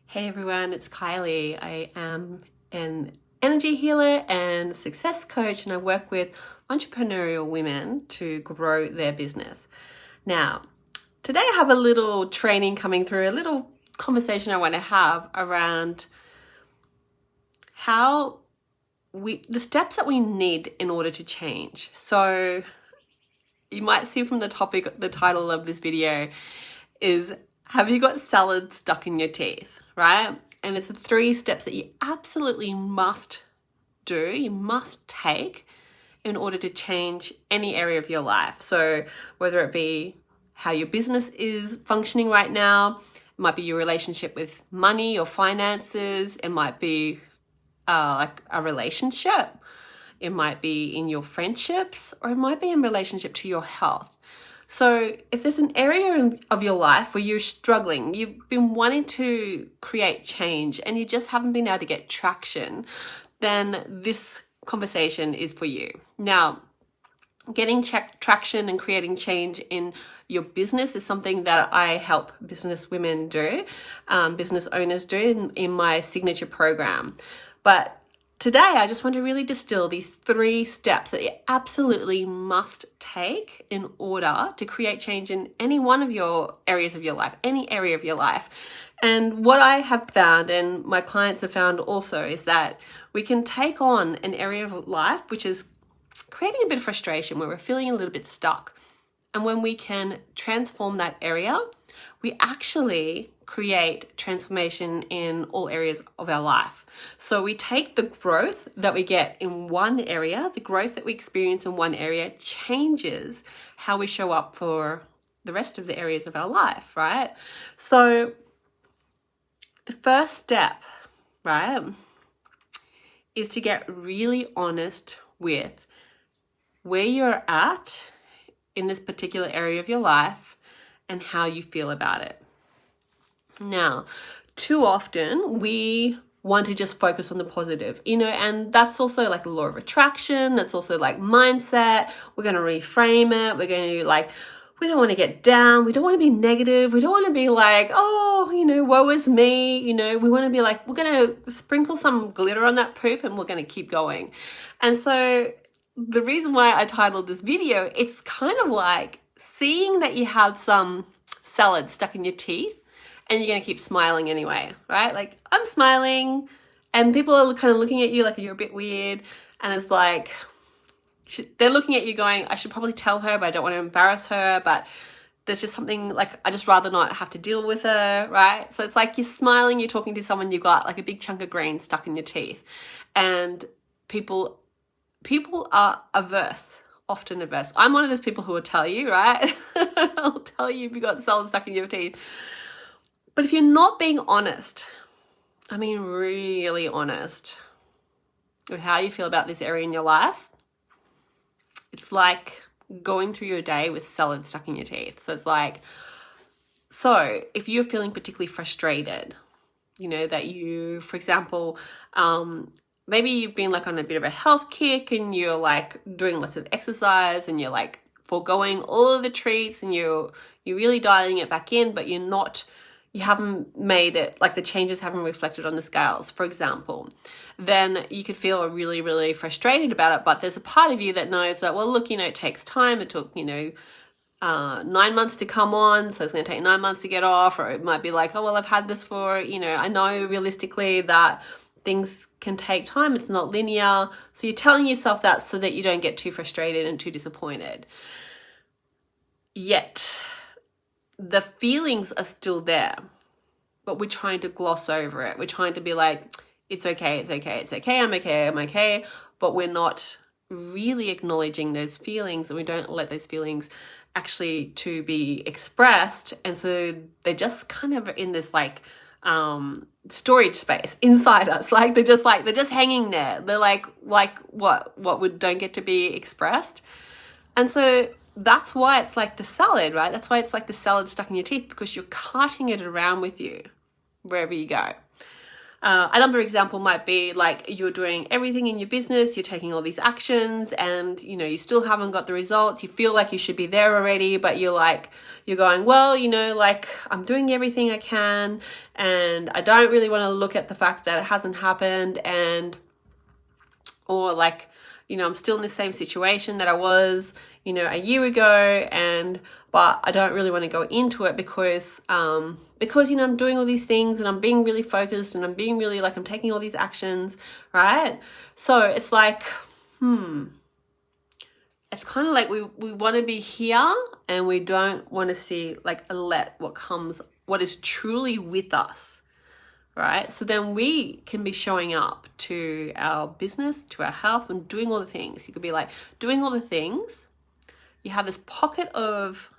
Hey everyone, it's Kylie. I am an energy healer and success coach, and I work with entrepreneurial women to grow their business. Now, today I have a little training coming through, a little conversation I want to have around the steps that we need in order to change. So you might see from the title of this video is, have you got salad stuck in your teeth, right? And it's the 3 steps that you absolutely must do, you must take in order to change any area of your life. So whether it be how your business is functioning right now, it might be your relationship with money or finances, it might be like a relationship, it might be in your friendships, or it might be in relationship to your health. So if there's an area of your life where you're struggling, you've been wanting to create change and you just haven't been able to get traction, then this conversation is for you. Now, getting traction and creating change in your business is something that I help business women do, business owners do in my signature program. But today, I just want to really distill these 3 steps that you absolutely must take in order to create change in any one of your areas of your life, any area of your life. And what I have found, and my clients have found also, is that we can take on an area of life which is creating a bit of frustration, where we're feeling a little bit stuck. And when we can transform that area, we actually create transformation in all areas of our life. So we take the growth that we get in one area, the growth that we experience in one area changes how we show up for the rest of the areas of our life, right? So the first step, right, is to get really honest with where you're at in this particular area of your life and how you feel about it. Now, too often we want to just focus on the positive, and that's also like the law of attraction. That's also like mindset. We're going to reframe it. We're going to we don't want to get down. We don't want to be negative. We don't want to be like, woe is me. We want to be like, we're going to sprinkle some glitter on that poop and we're going to keep going. And so the reason why I titled this video, it's kind of like seeing that you have some salad stuck in your teeth and you're going to keep smiling anyway, right? Like, I'm smiling and people are kind of looking at you like you're a bit weird. And it's like, they're looking at you going, I should probably tell her, but I don't want to embarrass her. But there's just something like, I just rather not have to deal with her, right? So it's like you're smiling, you're talking to someone, you've got like a big chunk of green stuck in your teeth. And people are often averse. I'm one of those people who will tell you, right? I'll tell you if you've got salad stuck in your teeth. But if you're not being honest, I mean really honest with how you feel about this area in your life, it's like going through your day with salad stuck in your teeth. So it's like, so if you're feeling particularly frustrated, that you, for example, maybe you've been like on a bit of a health kick and you're like doing lots of exercise and you're like foregoing all of the treats and you're really dialing it back in, but you haven't made it, like the changes haven't reflected on the scales, for example, then you could feel really, really frustrated about it. But there's a part of you that knows that, well, look, it takes time. It took, 9 months to come on, so it's going to take 9 months to get off. Or it might be like, oh, well, I've had this for, I know realistically that things can take time. It's not linear. So you're telling yourself that so that you don't get too frustrated and too disappointed. Yet the feelings are still there, but we're trying to gloss over it. We're trying to be like, it's okay, I'm okay. But we're not really acknowledging those feelings, and we don't let those feelings actually to be expressed. And so they're just kind of in this like storage space inside us. Like they're just hanging there. They're like what don't get to be expressed. And so that's why it's like the salad, right? That's why it's like the salad stuck in your teeth, because you're carting it around with you wherever you go. Another example might be like you're doing everything in your business, you're taking all these actions, and you still haven't got the results. You feel like you should be there already, but you're going, well, like I'm doing everything I can, and I don't really want to look at the fact that it hasn't happened, or like, I'm still in the same situation that I was, a year ago, but I don't really want to go into it because I'm doing all these things and I'm being really focused and I'm being really I'm taking all these actions, right? So it's like, it's kind of like we want to be here and we don't want to see let what is truly with us, right? So then we can be showing up to our business, to our health, and doing all the things. You could be doing all the things. You have this pocket of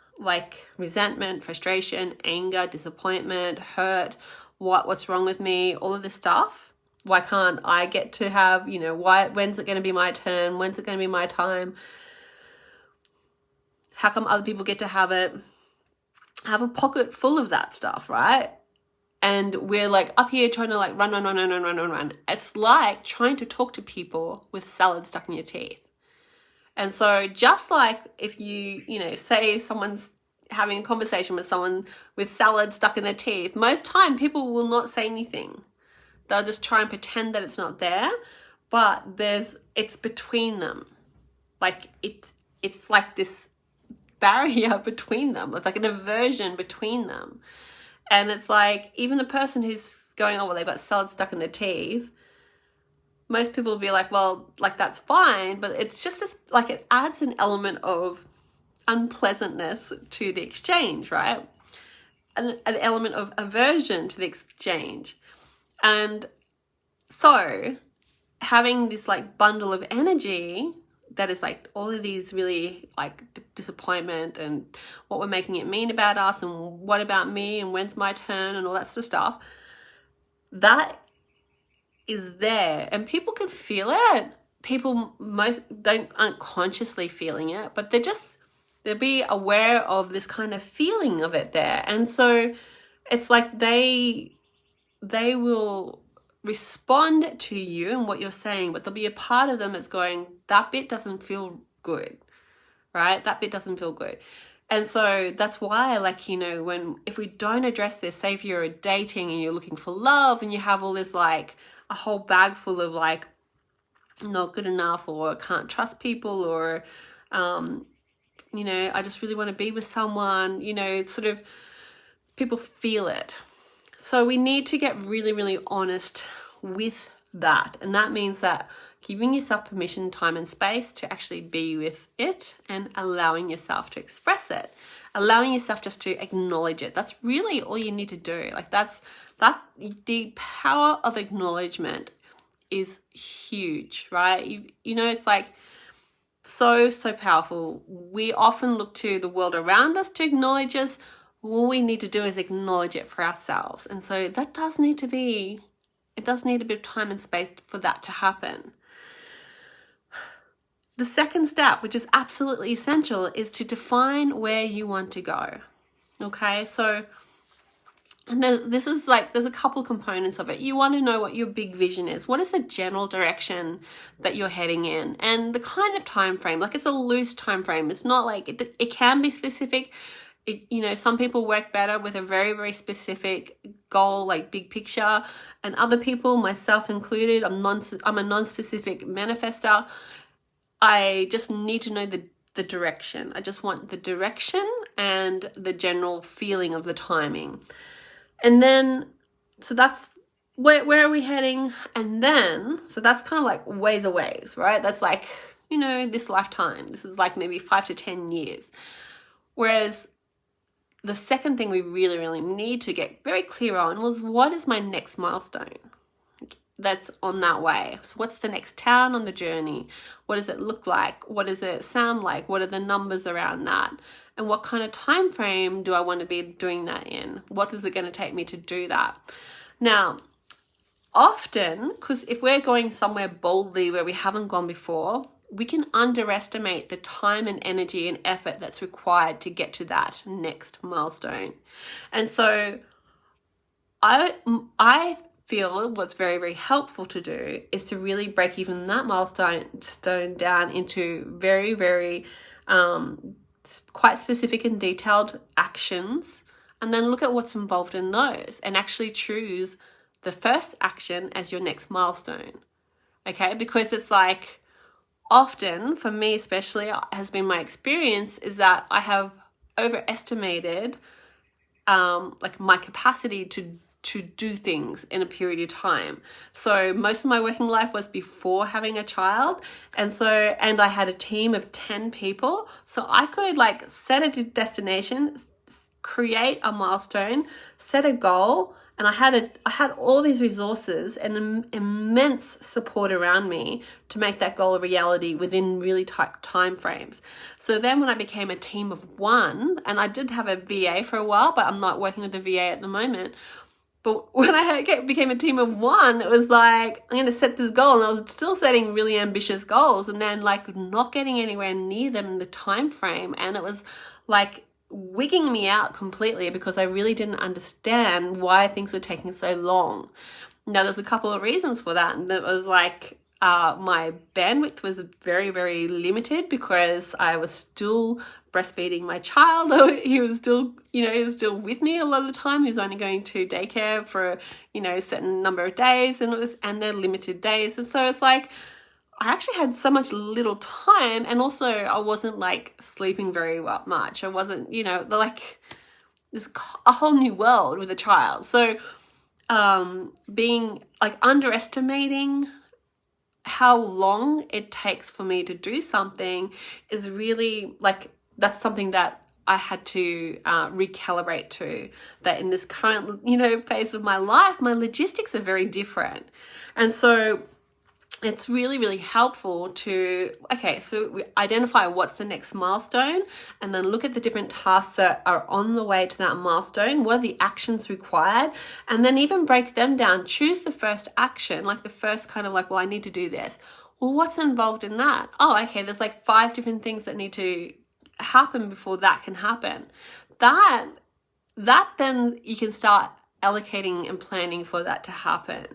resentment, frustration, anger, disappointment, hurt, what's wrong with me, all of this stuff. Why can't I get to have, when's it going to be my turn? When's it going to be my time? How come other people get to have it? Have a pocket full of that stuff, right? And we're up here trying to run. It's like trying to talk to people with salad stuck in your teeth. And so just like if you say someone's having a conversation with someone with salad stuck in their teeth, most time people will not say anything. They'll just try and pretend that it's not there, but it's between them. It's like this barrier between them. It's like an aversion between them. And it's like, even the person who's going, oh, well, they've got salad stuck in their teeth, most people will be like, well, that's fine, but it's just this, it adds an element of unpleasantness to the exchange, right? An element of aversion to the exchange. And so having this bundle of energy that is all of these really disappointment and what we're making it mean about us and what about me and when's my turn and all that sort of stuff, that is there, and people can feel it. People aren't consciously feeling it, but they'll be aware of this kind of feeling of it there. And so it's like they will respond to you and what you're saying, but there'll be a part of them that's going, that bit doesn't feel good, right? That bit doesn't feel good. And so that's why, if we don't address this, say if you're dating and you're looking for love and you have all this a whole bag full of not good enough, or can't trust people, or I just really want to be with someone, sort of people feel it. So we need to get really, really honest with that. And that means that giving yourself permission, time and space to actually be with it, and allowing yourself to express it, allowing yourself just to acknowledge it. That's really all you need to do. The power of acknowledgement is huge, right? It's so powerful. We often look to the world around us to acknowledge us. All we need to do is acknowledge it for ourselves. And so that does need a bit of time and space for that to happen. The second step, which is absolutely essential, is to define where you want to go. Okay, so and then this is there's a couple components of it. You want to know what your big vision is. What is the general direction that you're heading in? And the kind of time frame, it's a loose time frame. It's not it can be specific. Some people work better with a very, very specific goal, big picture, and other people, myself included, I'm a non-specific manifestor. I just need to know the direction. I just want the direction and the general feeling of the timing. And then, so that's where are we heading? And then, so that's kind of ways away, right? That's this lifetime. This is maybe 5 to 10 years. Whereas the second thing we really, really need to get very clear on was, what is my next milestone that's on that way? So what's the next town on the journey? What does it look like? What does it sound like? What are the numbers around that? And what kind of time frame do I want to be doing that in? What is it going to take me to do that? Now, often, because if we're going somewhere boldly where we haven't gone before, we can underestimate the time and energy and effort that's required to get to that next milestone. And so I feel what's very, very helpful to do is to really break even that milestone down into very, very quite specific and detailed actions, and then look at what's involved in those and actually choose the first action as your next milestone. Okay, because it's like, often for me especially, has been my experience, is that I have overestimated like my capacity to do things in a period of time. So most of my working life was before having a child, and I had a team of 10 people, so I could like set a destination, create a milestone, set a goal, and I had all these resources and immense support around me to make that goal a reality within really tight time frames. So then when I became a team of one, and I did have a VA for a while, but I'm not working with a VA at the moment. But when I became a team of one, it was like, I'm going to set this goal, and I was still setting really ambitious goals, and then like not getting anywhere near them in the time frame, and it was like wigging me out completely because I really didn't understand why things were taking so long. Now, there's a couple of reasons for that, and it was like my bandwidth was very, very limited because I was still breastfeeding my child. He was still with me a lot of the time. He was only going to daycare for, a certain number of days, and they're limited days. And so it's like, I actually had so much little time, and also I wasn't like sleeping very much. I wasn't, like there's a whole new world with a child. So being like underestimating how long it takes for me to do something is really like, that's something that I had to recalibrate to, that in this current, phase of my life, my logistics are very different. And so it's really, really helpful to, so we identify what's the next milestone, and then look at the different tasks that are on the way to that milestone. What are the actions required? And then even break them down. Choose the first action, like the first kind of like, well, I need to do this. Well, what's involved in that? Oh, okay, there's like 5 different things that need to happen before that can happen. That then you can start allocating and planning for that to happen.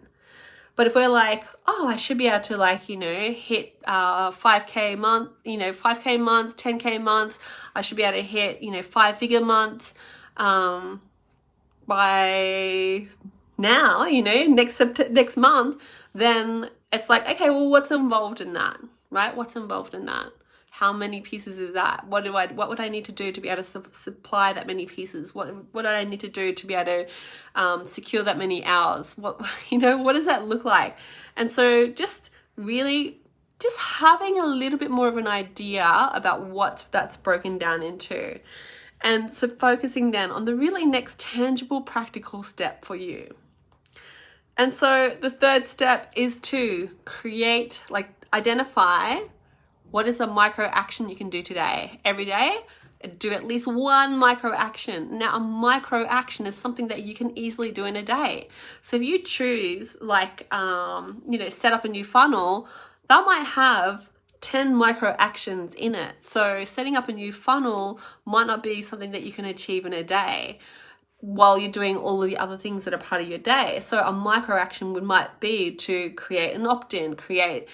But if we're like, oh, I should be able to hit 5K month, 5K months, 10K months, I should be able to hit, 5-figure months by now, next month, then it's like, okay, well, what's involved in that, right? What's involved in that? How many pieces is that? What would I need to do to be able to supply that many pieces? What do I need to do to be able to secure that many hours? What does that look like? And so just having a little bit more of an idea about what that's broken down into. And so focusing then on the really next tangible, practical step for you. And so the third step is to identify what is a micro action you can do today. Every day, do at least one micro action. Now, a micro action is something that you can easily do in a day. So if you choose set up a new funnel, that might have 10 micro actions in it. So setting up a new funnel might not be something that you can achieve in a day while you're doing all of the other things that are part of your day. So a micro action might be to create an opt-in, create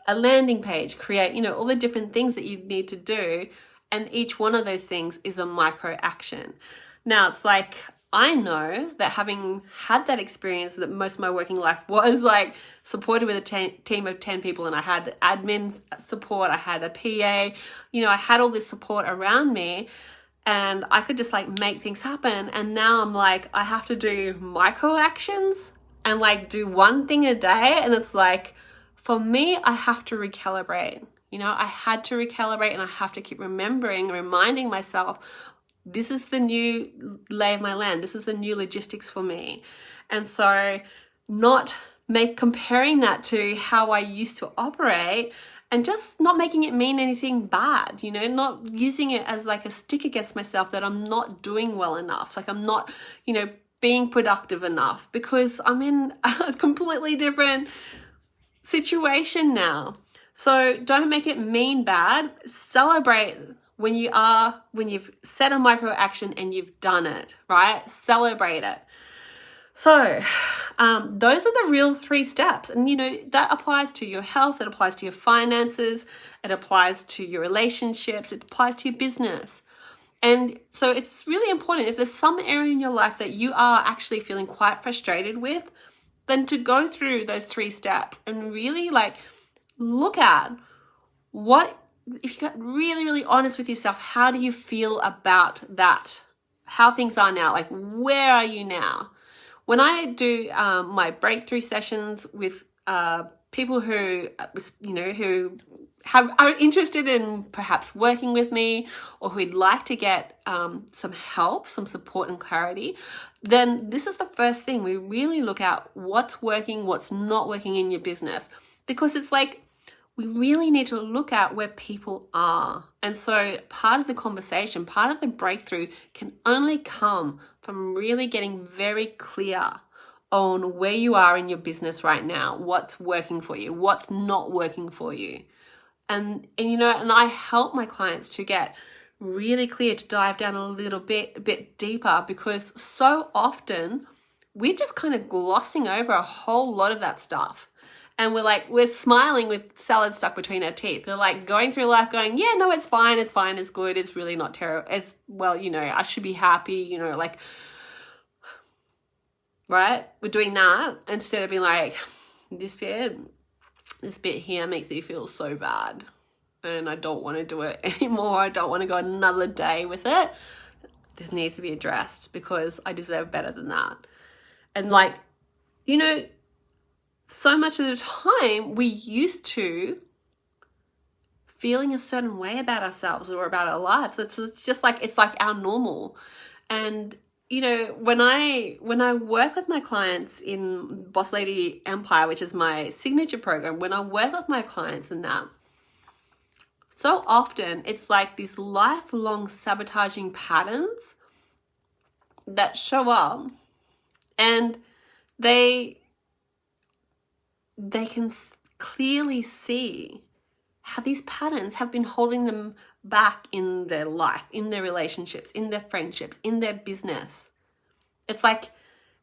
a landing page, create, all the different things that you need to do. And each one of those things is a micro action. Now, it's like, I know that having had that experience, that most of my working life was like supported with a team of 10 people, and I had admin support, I had a PA, I had all this support around me, and I could just like make things happen. And now I'm like, I have to do micro actions and like do one thing a day. And it's like, for me, I have to recalibrate. I had to recalibrate, and I have to keep reminding myself, this is the new lay of my land. This is the new logistics for me. And so comparing that to how I used to operate, and just not making it mean anything bad, not using it as like a stick against myself that I'm not doing well enough. Like I'm not, being productive enough, because I'm in a completely different situation now. So don't make it mean bad. Celebrate when you've set a micro action and you've done it, right? Celebrate it. So those are the real 3 steps. And, that applies to your health, it applies to your finances, it applies to your relationships, it applies to your business. And so it's really important, if there's some area in your life that you are actually feeling quite frustrated with, then to go through those 3 steps and really look at if you got really, really honest with yourself, how do you feel about that? How things are now, where are you now? When I do my breakthrough sessions with people who, who are interested in perhaps working with me, or who'd like to get some help, some support and clarity, then this is the first thing. We really look at what's working, what's not working in your business, because it's we really need to look at where people are. And so part of the conversation, part of the breakthrough can only come from really getting very clear on where you are in your business right now, what's working for you, what's not working for you. And I help my clients to get really clear, to dive down a bit deeper, because so often we're just kind of glossing over a whole lot of that stuff. And we're smiling with salad stuck between our teeth. We're going through life going, yeah, no, it's fine, it's good, it's really not terrible. It's, I should be happy, right? We're doing that instead of being this bit here makes me feel so bad and I don't want to do it anymore. I don't want to go another day with it. This needs to be addressed because I deserve better than that. And so much of the time we used to feeling a certain way about ourselves or about our lives. It's just it's our normal. And when I work with my clients in Boss Lady Empire, which is my signature program, when I work with my clients in that, so often it's these lifelong sabotaging patterns that show up, and they can clearly see how these patterns have been holding them back in their life, in their relationships, in their friendships, in their business. It's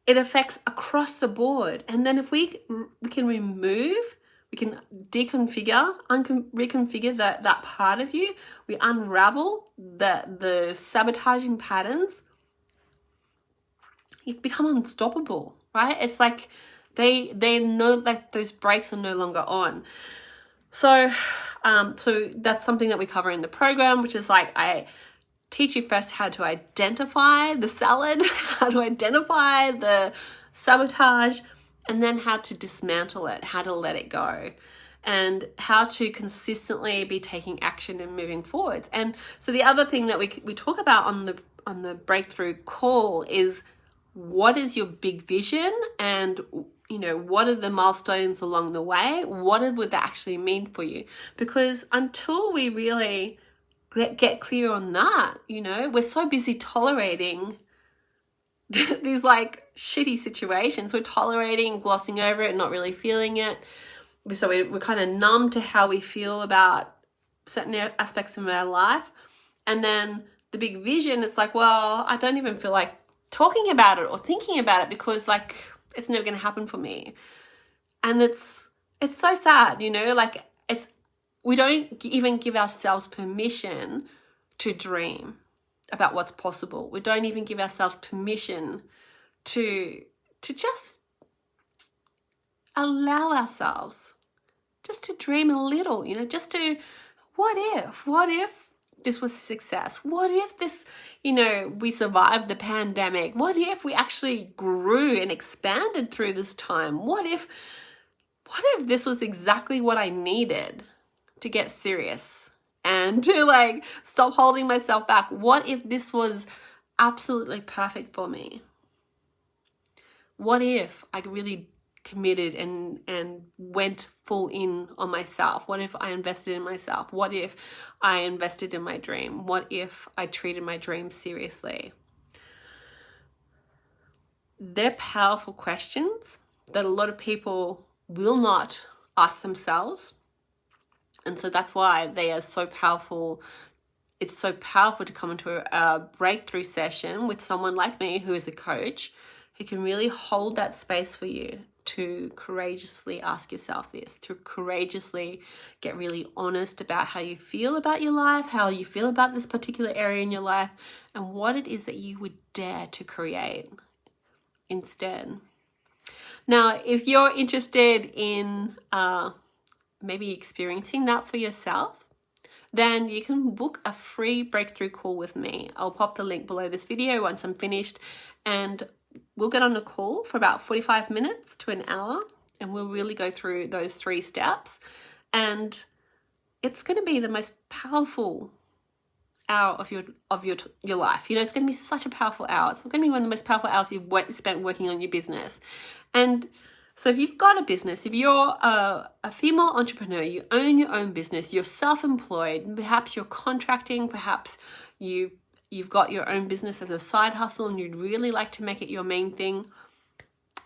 it affects across the board. And then if we can remove, we can deconfigure, reconfigure that part of you, we unravel the sabotaging patterns, you become unstoppable, right? It's they know those brakes are no longer on. So that's something that we cover in the program, which is I teach you first how to identify the salad, how to identify the sabotage, and then how to dismantle it, how to let it go, and how to consistently be taking action and moving forwards. And so the other thing that we talk about on the breakthrough call is, what is your big vision, and what are the milestones along the way? What would that actually mean for you? Because until we really get clear on that, we're so busy tolerating these shitty situations. We're tolerating, glossing over it, not really feeling it. So we're kind of numb to how we feel about certain aspects of our life. And then the big vision, it's well, I don't even feel like talking about it or thinking about it because it's never going to happen for me. And it's so sad, we don't even give ourselves permission to dream about what's possible. We don't even give ourselves permission to just allow ourselves just to dream a little, just to, what if this was a success? What if this, we survived the pandemic? What if we actually grew and expanded through this time? What if this was exactly what I needed to get serious and to stop holding myself back? What if this was absolutely perfect for me? What if I really committed and went full in on myself? What if I invested in myself? What if I invested in my dream? What if I treated my dream seriously? They're powerful questions that a lot of people will not ask themselves. And so that's why they are so powerful. It's so powerful to come into a breakthrough session with someone like me who is a coach, who can really hold that space for you to courageously ask yourself this, to courageously get really honest about how you feel about your life, how you feel about this particular area in your life, and what it is that you would dare to create instead. Now, if you're interested in maybe experiencing that for yourself, then you can book a free breakthrough call with me. I'll pop the link below this video once I'm finished, and we'll get on a call for about 45 minutes to an hour, and we'll really go through those 3 steps. And it's going to be the most powerful hour of your life. You know, it's going to be such a powerful hour. It's going to be one of the most powerful hours you've spent working on your business. And so if you've got a business, if you're a female entrepreneur, you own your own business, you're self-employed, perhaps you're contracting, perhaps you've got your own business as a side hustle and you'd really like to make it your main thing,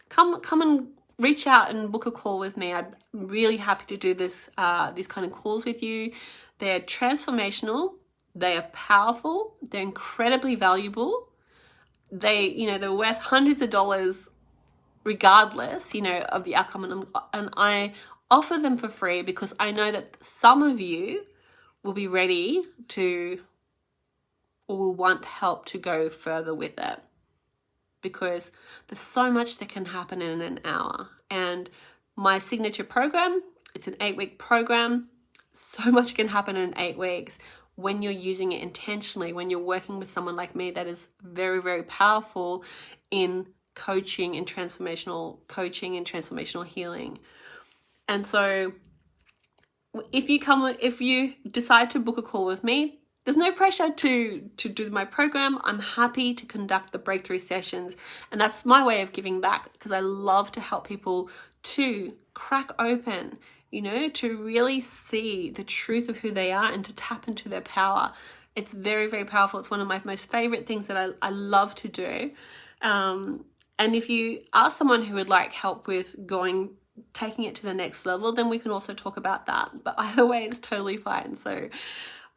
come and reach out and book a call with me. I'm really happy to do these kind of calls with you. They're transformational, they are powerful, they're incredibly valuable. They're worth hundreds of dollars regardless, of the outcome, and I offer them for free because I know that some of you will be ready to, or will want help to go further with it, because there's so much that can happen in an hour. And my signature program, it's an 8-week program. So much can happen in 8 weeks when you're using it intentionally, when you're working with someone like me that is very, very powerful in coaching and transformational healing. And so if you decide to book a call with me, there's no pressure to do my program. I'm happy to conduct the breakthrough sessions, and that's my way of giving back, because I love to help people to crack open, to really see the truth of who they are and to tap into their power. It's very, very powerful. It's one of my most favorite things that I love to do. And if you are someone who would like help with taking it to the next level, then we can also talk about that. But either way, it's totally fine. So,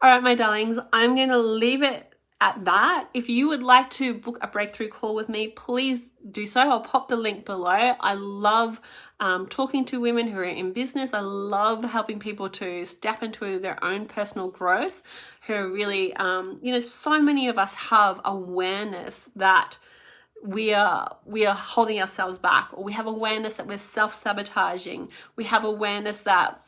all right, my darlings, I'm going to leave it at that. If you would like to book a breakthrough call with me, please do so. I'll pop the link below. I love talking to women who are in business. I love helping people to step into their own personal growth, who are really, so many of us have awareness that we are holding ourselves back, or we have awareness that we're self-sabotaging. We have awareness that,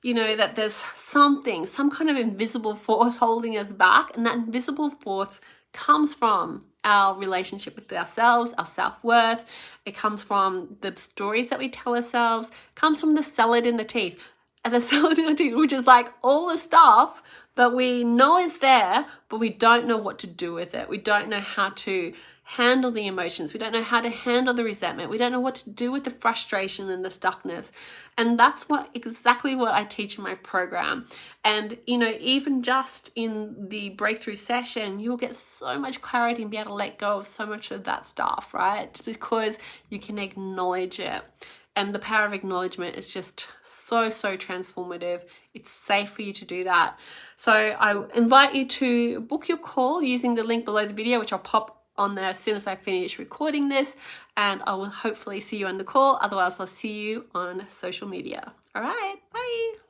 that there's some kind of invisible force holding us back. And that invisible force comes from our relationship with ourselves, our self-worth. It comes from the stories that we tell ourselves. It comes from the salad in the teeth. And the salad in the teeth, which is like all the stuff that we know is there, but we don't know what to do with it. We don't know how to handle the emotions. We don't know how to handle the resentment. We don't know what to do with the frustration and the stuckness. And that's exactly what I teach in my program. And, even just in the breakthrough session, you'll get so much clarity and be able to let go of so much of that stuff, right? Because you can acknowledge it. And the power of acknowledgement is just so, so transformative. It's safe for you to do that. So I invite you to book your call using the link below the video, which I'll pop on there as soon as I finish recording this, and I will hopefully see you on the call. Otherwise, I'll see you on social media. All right, bye.